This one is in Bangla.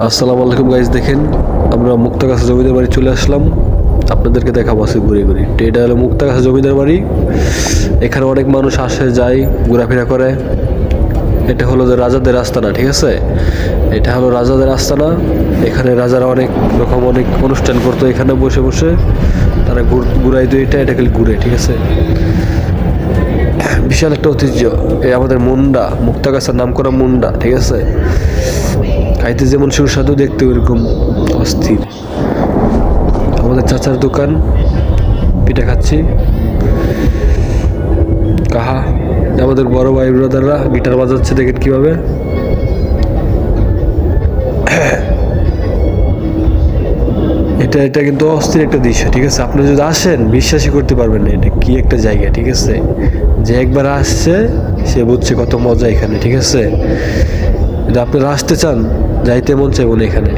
আসসালামু আলাইকুম গাইজ, দেখেন আমরা মুক্তাগাছা জমিদার বাড়ি চলে আসলাম। আপনাদেরকে দেখাবো আছে ঘুরে ঘুরে। এটা হলো মুক্তাগাছা জমিদার বাড়ি। এখানে অনেক মানুষ আসে যায়, ঘোরাফেরা করে। এটা হলো যে রাজাদের আস্তানা, ঠিক আছে? এটা হলো রাজাদের আস্তানা। এখানে রাজারা অনেক রকম অনেক অনুষ্ঠান করতো এখানে বসে বসে। তারা ঘুরাইতো, এটা খালি ঘুরে, ঠিক আছে? বিশাল একটা ঐতিহ্য। এই আমাদের মুন্ডা, মুক্তাগাছার নাম করা মুন্ডা, ঠিক আছে? খাইতে যেমন সুস্বাদু, দেখতে ওইরকম অস্থির। আমাদের চাচার দোকান, পিঠা খাচ্ছি। কাহা আমাদের বড় ভাই ব্রাদাররা গিটার বাজাচ্ছে, দেখেন কিভাবে। এটা কিন্তু অস্থির একটা দৃশ্য, ঠিক আছে? আপনি যদি আসেন বিশ্বাসই করতে পারবেন না এটা কি একটা জায়গা, ঠিক আছে? যে একবার আসছে সে বুঝছে কত মজা এখানে, ঠিক আছে? যদি আপনারা আসতে চান, যাইতে মন চাইব না এখানে।